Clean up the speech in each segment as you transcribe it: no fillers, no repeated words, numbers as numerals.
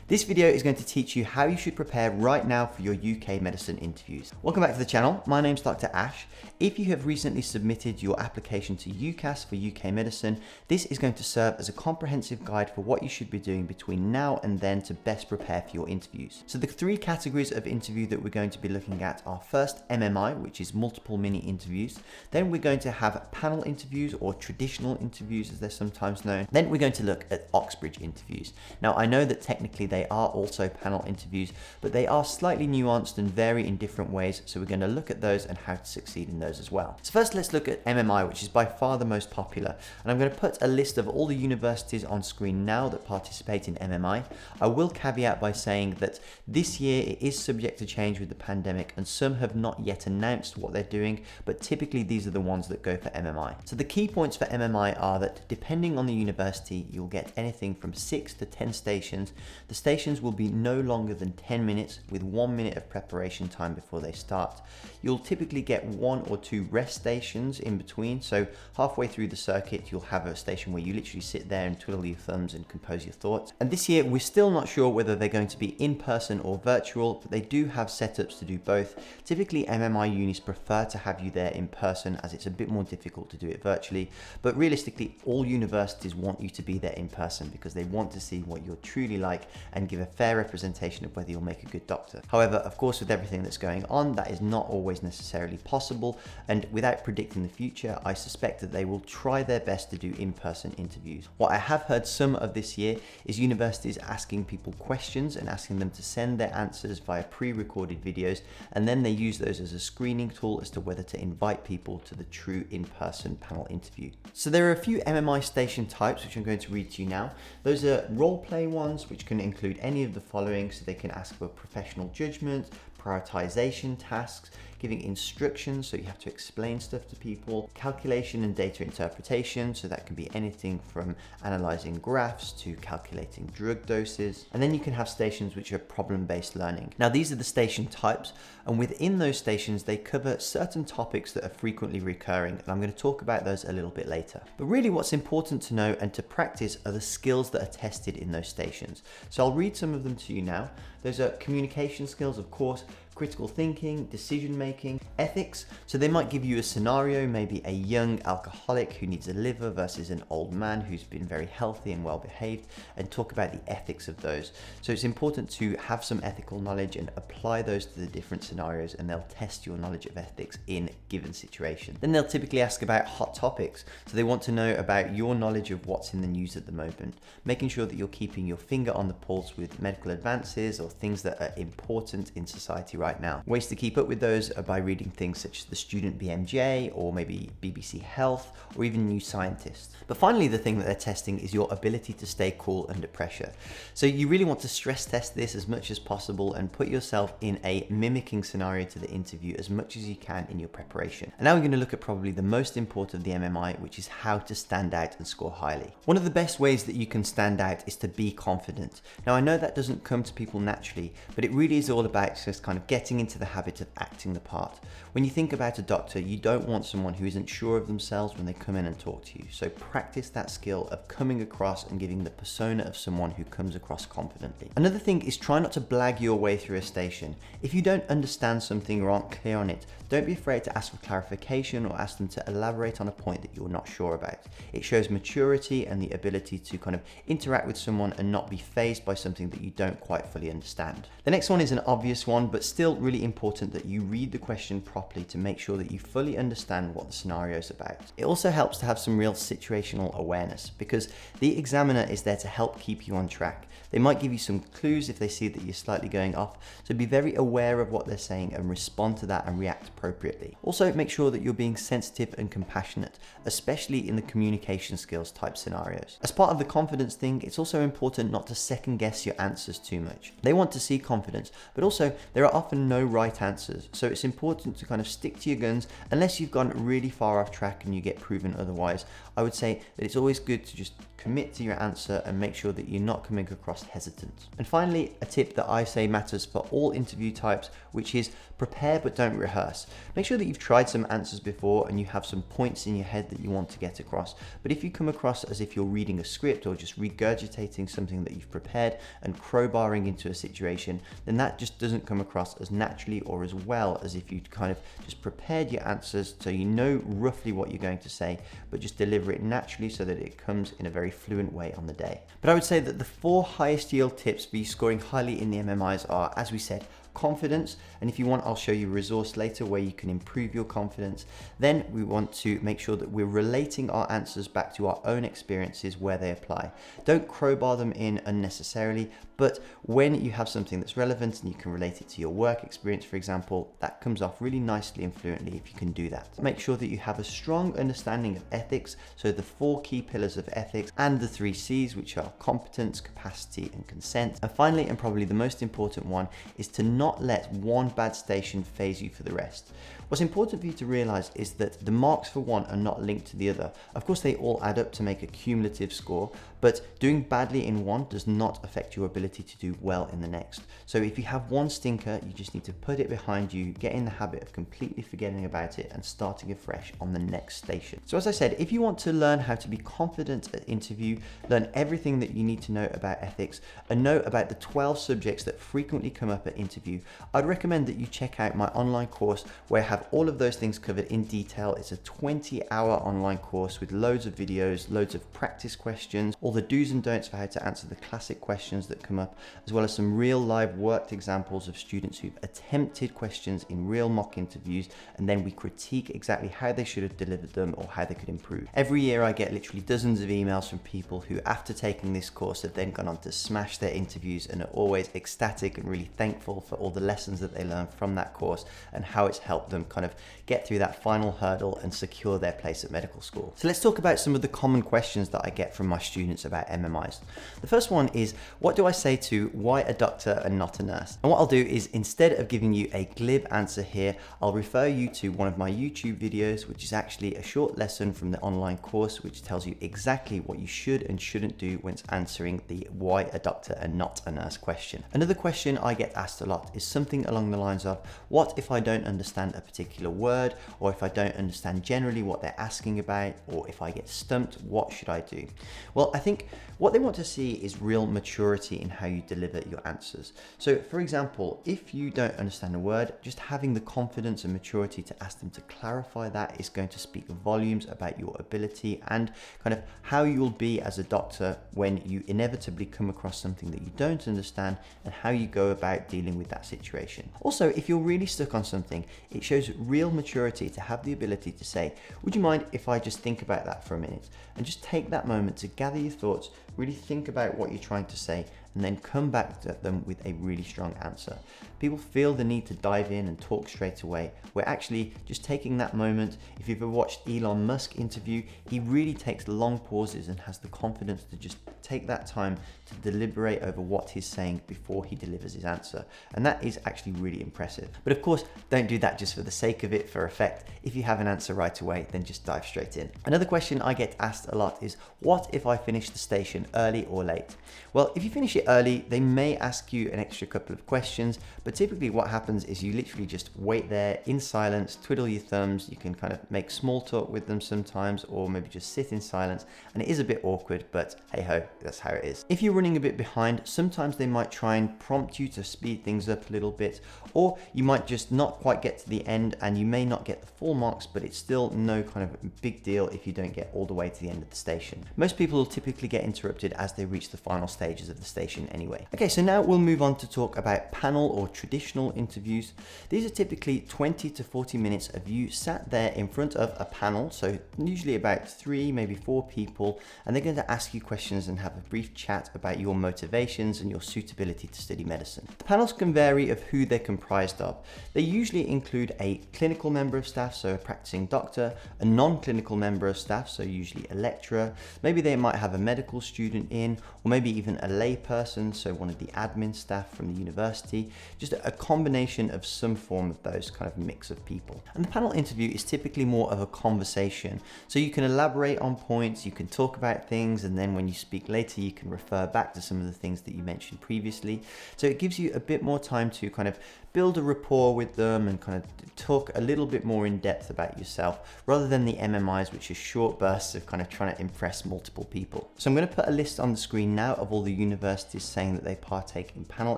This video is going to teach you how you should prepare right now for your UK medicine interviews. Welcome back to the channel. My name's Dr. Ash. If you have recently submitted your application to UCAS for UK medicine, this is going to serve as a comprehensive guide for what you should be doing between now and then to best prepare for your interviews. So the three categories of interview that we're going to be looking at are first MMI, which is multiple mini interviews. Then we're going to have panel interviews or traditional interviews as they're sometimes known. Then we're going to look at Oxbridge interviews. Now I know that technically they are also panel interviews, but they are slightly nuanced and vary in different ways, so we're going to look at those and how to succeed in those as well. So first let's look at MMI, which is by far the most popular, and I'm going to put a list of all the universities on screen now that participate in MMI. I will caveat by saying that this year it is subject to change with the pandemic and some have not yet announced what they're doing, but typically these are the ones that go for MMI. So the key points for MMI are that depending on the university, you'll get anything from 6 to 10 stations. The stations will be no longer than 10 minutes with 1 minute of preparation time before they start. You'll typically get 1 or 2 rest stations in between, so halfway through the circuit you'll have a station where you literally sit there and twiddle your thumbs and compose your thoughts. And this year we're still not sure whether they're going to be in person or virtual, but they do have setups to do both. Typically MMI unis prefer to have you there in person as it's a bit more difficult to do it virtually, but realistically all universities want you to be there in person because they want to see what you're truly like and give a fair representation of whether you'll make a good doctor. However, of course, with everything that's going on, that is not always necessarily possible, and without predicting the future, I suspect that they will try their best to do in-person interviews. What I have heard some of this year is universities asking people questions and asking them to send their answers via pre-recorded videos, and then they use those as a screening tool as to whether to invite people to the true in-person panel interview. So there are a few MMI station types which I'm going to read to you now. Those are role play ones, which can include any of the following, so they can ask for professional judgment, prioritization tasks, giving instructions, so you have to explain stuff to people, calculation and data interpretation, so that can be anything from analyzing graphs to calculating drug doses. And then you can have stations which are problem-based learning. Now these are the station types, and within those stations they cover certain topics that are frequently recurring, and I'm going to talk about those a little bit later. But really what's important to know and to practice are the skills that are tested in those stations. So I'll read some of them to you now. Those are communication skills, of course, critical thinking, decision making, ethics. So they might give you a scenario, maybe a young alcoholic who needs a liver versus an old man who's been very healthy and well behaved, and talk about the ethics of those. So it's important to have some ethical knowledge and apply those to the different scenarios, and they'll test your knowledge of ethics in given situation. Then they'll typically ask about hot topics. So they want to know about your knowledge of what's in the news at the moment, making sure that you're keeping your finger on the pulse with medical advances or things that are important in society right now. Ways to keep up with those are by reading things such as the Student BMJ or maybe BBC Health or even New Scientist. But finally, the thing that they're testing is your ability to stay cool under pressure. So you really want to stress test this as much as possible and put yourself in a mimicking scenario to the interview as much as you can in your preparation. And now we're going to look at probably the most important of the MMI, which is how to stand out and score highly. One of the best ways that you can stand out is to be confident. Now I know that doesn't come to people naturally, but it really is all about just kind of getting into the habit of acting the part. When you think about a doctor, you don't want someone who isn't sure of themselves when they come in and talk to you. So practice that skill of coming across and giving the persona of someone who comes across confidently. Another thing is try not to blag your way through a station. If you don't understand something or aren't clear on it, don't be afraid to ask for clarification or ask them to elaborate on a point that you're not sure about. It shows maturity and the ability to kind of interact with someone and not be fazed by something that you don't quite fully understand. The next one is an obvious one, but still really important that you read the question properly to make sure that you fully understand what the scenario is about. It also helps to have some real situational awareness because the examiner is there to help keep you on track. They might give you some clues if they see that you're slightly going off, so be very aware of what they're saying and respond to that and react appropriately. Also, make sure that you're being sensitive and compassionate, especially in the communication skills type scenarios. As part of the confidence thing, it's also important not to second guess your answers too much. They want to see confidence, but also there are often often no right answers. So it's important to kind of stick to your guns unless you've gone really far off track and you get proven otherwise. I would say that it's always good to just commit to your answer and make sure that you're not coming across hesitant. And finally, a tip that I say matters for all interview types, which is prepare but don't rehearse. Make sure that you've tried some answers before and you have some points in your head that you want to get across. But if you come across as if you're reading a script or just regurgitating something that you've prepared and crowbarring into a situation, then that just doesn't come across as naturally or as well as if you'd kind of just prepared your answers so you know roughly what you're going to say, but just deliver it naturally so that it comes in a very fluent way on the day. But I would say that the 4 highest yield tips for you scoring highly in the MMIs are, as we said, confidence, and if you want, I'll show you a resource later where you can improve your confidence. Then we want to make sure that we're relating our answers back to our own experiences where they apply. Don't crowbar them in unnecessarily, but when you have something that's relevant and you can relate it to your work experience, for example, that comes off really nicely and fluently if you can do that. Make sure that you have a strong understanding of ethics, so the 4 key pillars of ethics and the 3 C's, which are competence, capacity, and consent. And finally, and probably the most important one, is to not let one bad station phase you for the rest. What's important for you to realize is that the marks for one are not linked to the other. Of course, they all add up to make a cumulative score, but doing badly in one does not affect your ability to do well in the next. So if you have one stinker, you just need to put it behind you, get in the habit of completely forgetting about it and starting afresh on the next station. So as I said, if you want to learn how to be confident at interview, learn everything that you need to know about ethics, and know about the 12 subjects that frequently come up at interview, I'd recommend that you check out my online course where I have all of those things covered in detail. It's a 20-hour online course with loads of videos, loads of practice questions, all the do's and don'ts for how to answer the classic questions that come up, as well as some real live worked examples of students who've attempted questions in real mock interviews, and then we critique exactly how they should have delivered them or how they could improve. Every year I get literally dozens of emails from people who, after taking this course, have then gone on to smash their interviews and are always ecstatic and really thankful for all the lessons that they learned from that course and how it's helped them kind of get through that final hurdle and secure their place at medical school. So let's talk about some of the common questions that I get from my students about MMIs. The first one is, what do I say to why a doctor and not a nurse? And what I'll do is, instead of giving you a glib answer here, I'll refer you to one of my YouTube videos, which is actually a short lesson from the online course, which tells you exactly what you should and shouldn't do when answering the why a doctor and not a nurse question. Another question I get asked a lot is something along the lines of, what if I don't understand a particular word, or if I don't understand generally what they're asking about, or if I get stumped, what should I do? Well, I think what they want to see is real maturity in how you deliver your answers. So for example, if you don't understand a word, just having the confidence and maturity to ask them to clarify that is going to speak volumes about your ability and kind of how you'll be as a doctor when you inevitably come across something that you don't understand, and how you go about dealing with that situation. Also, if you're really stuck on something, it shows real maturity to have the ability to say, would you mind if I just think about that for a minute? And just take that moment to gather your thoughts, really think about what you're trying to say, and then come back to them with a really strong answer. People feel the need to dive in and talk straight away, where actually just taking that moment, if you've ever watched Elon Musk interview, he really takes long pauses and has the confidence to just take that time to deliberate over what he's saying before he delivers his answer. And that is actually really impressive. But of course, don't do that just for the sake of it, for effect. If you have an answer right away, then just dive straight in. Another question I get asked a lot is, what if I finish the station early or late? Well, if you finish it early, they may ask you an extra couple of questions, but typically what happens is you literally just wait there in silence, twiddle your thumbs. You can kind of make small talk with them sometimes, or maybe just sit in silence, and it is a bit awkward, but hey ho, that's how it is. If you're running a bit behind, sometimes they might try and prompt you to speed things up a little bit, or you might just not quite get to the end and you may not get the full marks, but it's still no kind of big deal if you don't get all the way to the end of the station. Most people will typically get interrupted as they reach the final stages of the station anyway. Okay, so now we'll move on to talk about panel or traditional interviews. These are typically 20 to 40 minutes of you sat there in front of a panel, so usually about 3, maybe 4 people, and they're going to ask you questions and have a brief chat about about your motivations and your suitability to study medicine. The panels can vary of who they're comprised of. They usually include a clinical member of staff, so a practicing doctor, a non-clinical member of staff, so usually a lecturer. Maybe they might have a medical student in, or maybe even a lay person, so one of the admin staff from the university. Just a combination of some form of those kind of mix of people. And the panel interview is typically more of a conversation, so you can elaborate on points, you can talk about things, and then when you speak later you can refer back to some of the things that you mentioned previously. So it gives you a bit more time to kind of build a rapport with them and kind of talk a little bit more in depth about yourself, rather than the MMIs, which are short bursts of kind of trying to impress multiple people. So I'm going to put a list on the screen now of all the universities saying that they partake in panel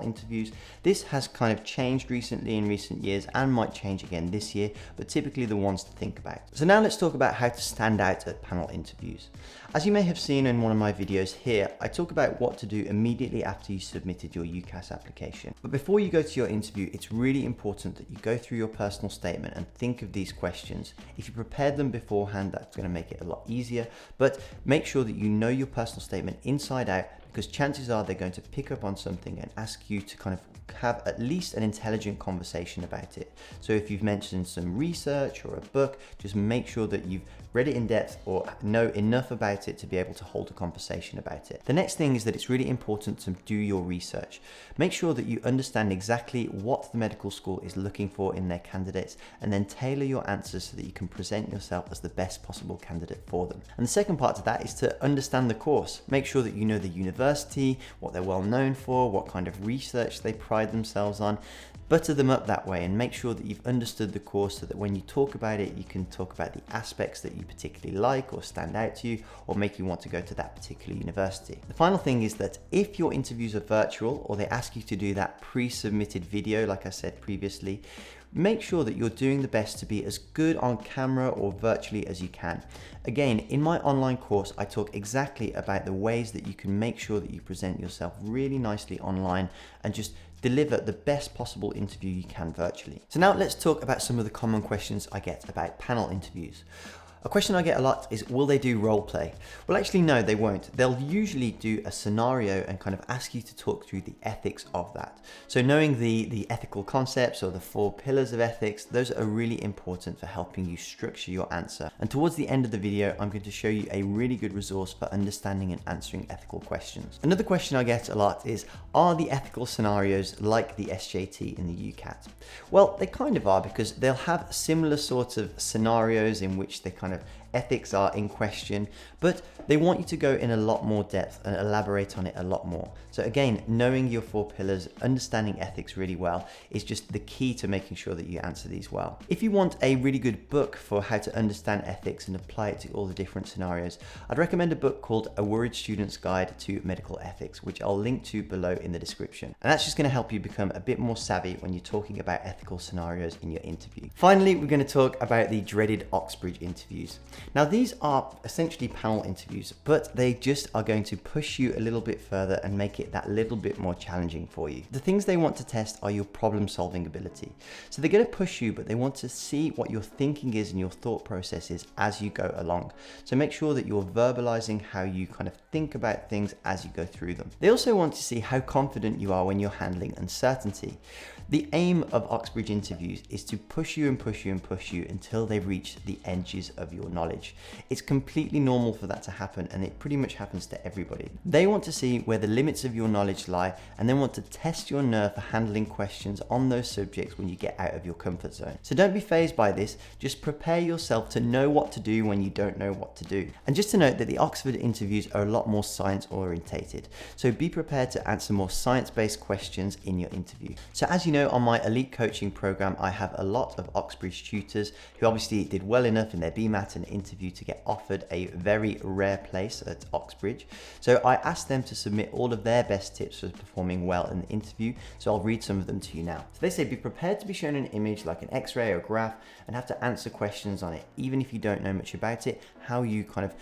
interviews. This has kind of changed recently in recent years and might change again this year, but typically the ones to think about. So now let's talk about how to stand out at panel interviews. As you may have seen in one of my videos here, I talk about what to do immediately after you submitted your UCAS application. But before you go to your interview, it's really important that you go through your personal statement and think of these questions. If you prepared them beforehand, that's going to make it a lot easier, but make sure that you know your personal statement inside out, because chances are they're going to pick up on something and ask you to kind of have at least an intelligent conversation about it. So if you've mentioned some research or a book, just make sure that you've read it in depth or know enough about it to be able to hold a conversation about it. The next thing is that it's really important to do your research. Make sure that you understand exactly what the medical school is looking for in their candidates, and then tailor your answers so that you can present yourself as the best possible candidate for them. And the second part to that is to understand the course. Make sure that you know the university, what they're well known for, what kind of research they pride themselves on. Butter them up that way and make sure that you've understood the course, so that when you talk about it, you can talk about the aspects that you particularly like or stand out to you or make you want to go to that particular university. The final thing is that if your interviews are virtual or they ask you to do that pre-submitted video, like I said previously, make sure that you're doing the best to be as good on camera or virtually as you can. Again, in my online course, I talk exactly about the ways that you can make sure that you present yourself really nicely online and just deliver the best possible interview you can virtually. So now let's talk about some of the common questions I get about panel interviews. A question I get a lot is, will they do role play? Well, actually, no, they won't. They'll usually do a scenario and kind of ask you to talk through the ethics of that. So knowing the ethical concepts or the 4 pillars of ethics, those are really important for helping you structure your answer. And towards the end of the video, I'm going to show you a really good resource for understanding and answering ethical questions. Another question I get a lot is, are the ethical scenarios like the SJT in the UCAT? Well, they kind of are, because they'll have similar sorts of scenarios in which they kind of ethics are in question, but they want you to go in a lot more depth and elaborate on it a lot more. So again, knowing your 4 pillars, understanding ethics really well is just the key to making sure that you answer these well. If you want a really good book for how to understand ethics and apply it to all the different scenarios, I'd recommend a book called A Worried Student's Guide to Medical Ethics, which I'll link to below in the description. And that's just going to help you become a bit more savvy when you're talking about ethical scenarios in your interview. Finally, we're going to talk about the dreaded Oxbridge interviews. Now, these are essentially panel interviews, but they just are going to push you a little bit further and make it that little bit more challenging for you. The things they want to test are your problem solving ability. So they're going to push you, but they want to see what your thinking is and your thought process is as you go along. So make sure that you're verbalizing how you kind of think about things as you go through them. They also want to see how confident you are when you're handling uncertainty. The aim of Oxbridge interviews is to push you and push you and push you until they reach the edges of your knowledge. It's completely normal for that to happen, and it pretty much happens to everybody. They want to see where the limits of your knowledge lie, and then want to test your nerve for handling questions on those subjects when you get out of your comfort zone. So don't be fazed by this, just prepare yourself to know what to do when you don't know what to do. And just to note that the Oxford interviews are a lot more science orientated, so be prepared to answer more science-based questions in your interview. So as you know, on my elite coaching program, I have a lot of Oxbridge tutors who obviously did well enough in their BMAT and interview to get offered a very rare place at Oxbridge. So I asked them to submit all of their best tips for performing well in the interview. So I'll read some of them to you now. So they say, be prepared to be shown an image like an X-ray or graph and have to answer questions on it, even if you don't know much about it, how you kind of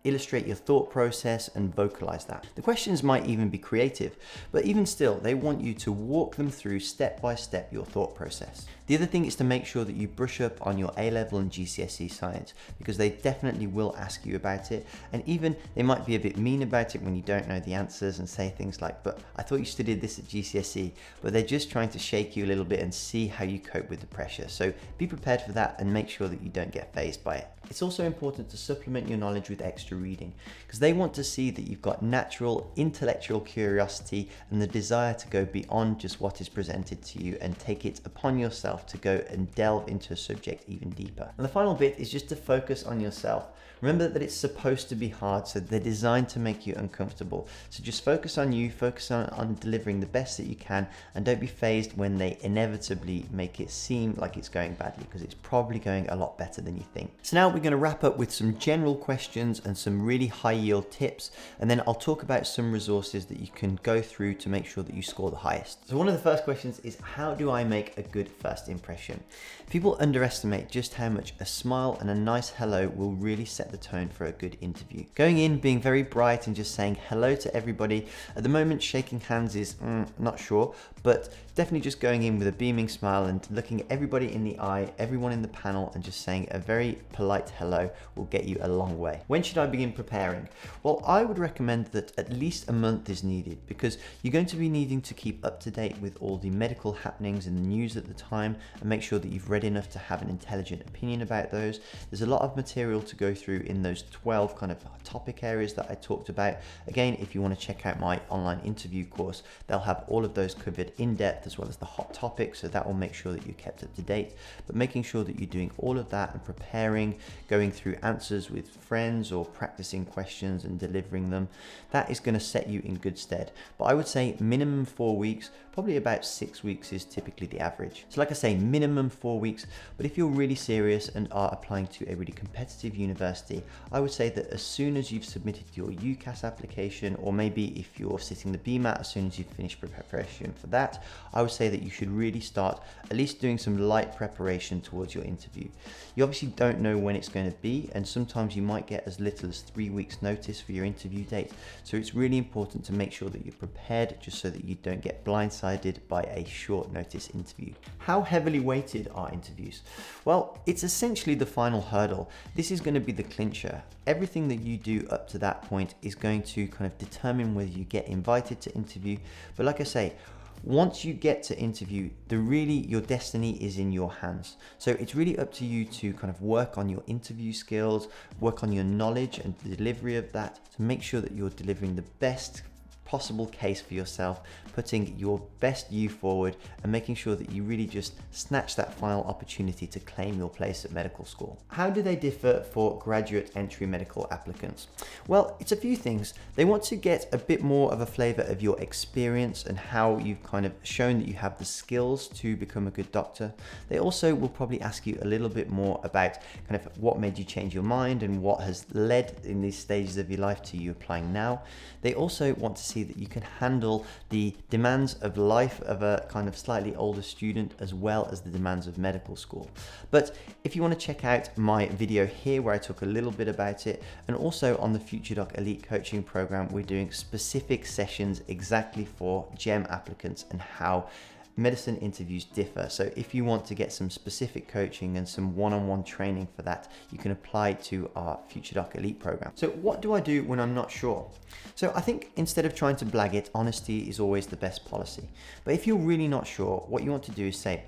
illustrate your thought process and vocalize that. The questions might even be creative, but even still, they want you to walk them through step by step your thought process. The other thing is to make sure that you brush up on your A-level and GCSE science, because they definitely will ask you about it, and even they might be a bit mean about it when you don't know the answers and say things like, but I thought you studied this at GCSE, but they're just trying to shake you a little bit and see how you cope with the pressure. So be prepared for that and make sure that you don't get fazed by it. It's also important to supplement your knowledge with extra reading, because they want to see that you've got natural intellectual curiosity and the desire to go beyond just what is presented to you and take it upon yourself to go and delve into a subject even deeper. And the final bit is just to focus on yourself. Remember that it's supposed to be hard, so they're designed to make you uncomfortable. So just focus on you, focus on delivering the best that you can, and don't be fazed when they inevitably make it seem like it's going badly, because it's probably going a lot better than you think. So now we're going to wrap up with some general questions and some really high yield tips, and then I'll talk about some resources that you can go through to make sure that you score the highest. So one of the first questions is, how do I make a good first impression? People underestimate just how much a smile and a nice hello will really set the tone for a good interview. Going in, being very bright and just saying hello to everybody. At the moment, shaking hands is not sure, but definitely just going in with a beaming smile and looking at everybody in the eye, everyone in the panel, and just saying a very polite hello will get you a long way. When should I begin preparing? Well, I would recommend that at least a month is needed, because you're going to be needing to keep up to date with all the medical happenings in the news at the time and make sure that you've read enough to have an intelligent opinion about those. There's a lot of material to go through in those 12 kind of topic areas that I talked about. Again, if you want to check out my online interview course, they'll have all of those covered in depth as well as the hot topics, so that will make sure that you're kept up to date. But making sure that you're doing all of that and preparing, going through answers with friends or practicing questions and delivering them, that is going to set you in good stead. But I would say minimum 4 weeks, probably about 6 weeks is typically the average. So like I say, minimum 4 weeks, but if you're really serious and are applying to a really competitive university, I would say that as soon as you've submitted your UCAS application, or maybe if you're sitting the BMAT, as soon as you've finished preparation for that, I would say that you should really start at least doing some light preparation towards your interview. You obviously don't know when it's going to be, and sometimes you might get as little as 3 weeks notice for your interview date. So it's really important to make sure that you're prepared, just so that you don't get blindsided by a short notice interview. How heavily weighted are interviews? Well, it's essentially the final hurdle. This is going to be the clincher. Everything that you do up to that point is going to kind of determine whether you get invited to interview. But like I say, once you get to interview, your destiny is in your hands. So it's really up to you to kind of work on your interview skills, work on your knowledge and the delivery of that, to make sure that you're delivering the best possible case for yourself, putting your best you forward and making sure that you really just snatch that final opportunity to claim your place at medical school. How do they differ for graduate entry medical applicants? Well, it's a few things. They want to get a bit more of a flavor of your experience and how you've kind of shown that you have the skills to become a good doctor. They also will probably ask you a little bit more about kind of what made you change your mind and what has led in these stages of your life to you applying now. They also want to see that you can handle the demands of life of a kind of slightly older student, as well as the demands of medical school. But if you want to check out my video here where I talk a little bit about it, and also on the FutureDoc Elite Coaching Program, we're doing specific sessions exactly for GEM applicants and how medicine interviews differ. So if you want to get some specific coaching and some one-on-one training for that, you can apply to our FutureDoc Elite program. So what do I do when I'm not sure? So I think instead of trying to blag it, honesty is always the best policy. But if you're really not sure, what you want to do is say,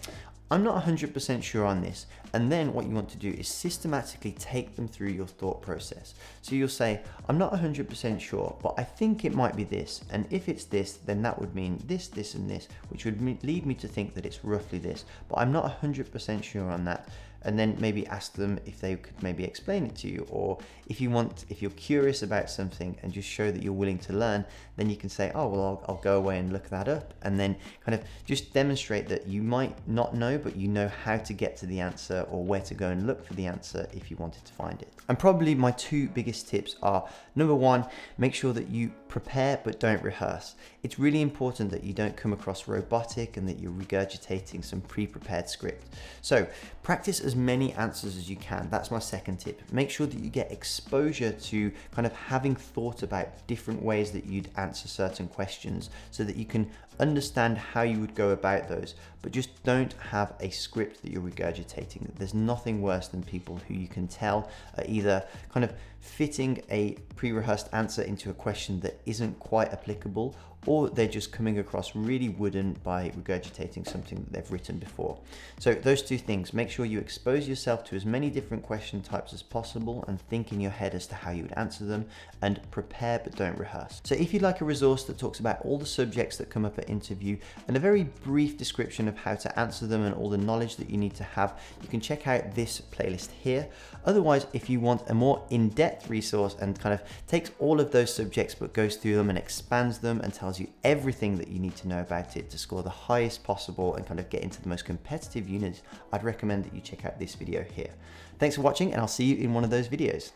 I'm not 100% sure on this. And then what you want to do is systematically take them through your thought process. So you'll say, I'm not 100% sure, but I think it might be this. And if it's this, then that would mean this, this, and this, which would lead me to think that it's roughly this, but I'm not 100% sure on that. And then maybe ask them if they could maybe explain it to you, or if you're curious about something and just show that you're willing to learn, then you can say, oh, well, I'll go away and look that up, and then kind of just demonstrate that you might not know, but you know how to get to the answer or where to go and look for the answer if you wanted to find it. And probably my two biggest tips are, number one, make sure that you prepare but don't rehearse. It's really important that you don't come across robotic and that you're regurgitating some pre-prepared script. So practice as as many answers as you can. That's my second tip. Make sure that you get exposure to kind of having thought about different ways that you'd answer certain questions so that you can understand how you would go about those, but just don't have a script that you're regurgitating. There's nothing worse than people who you can tell are either kind of fitting a pre-rehearsed answer into a question that isn't quite applicable, or they're just coming across really wooden by regurgitating something that they've written before. So those two things, make sure you expose yourself to as many different question types as possible and think in your head as to how you would answer them, and prepare but don't rehearse. So if you'd like a resource that talks about all the subjects that come up at interview and a very brief description of how to answer them and all the knowledge that you need to have, you can check out this playlist here. Otherwise, if you want a more in-depth resource and kind of takes all of those subjects but goes through them and expands them and tells you everything that you need to know about it to score the highest possible and kind of get into the most competitive units, I'd recommend that you check out this video here. Thanks for watching, and I'll see you in one of those videos.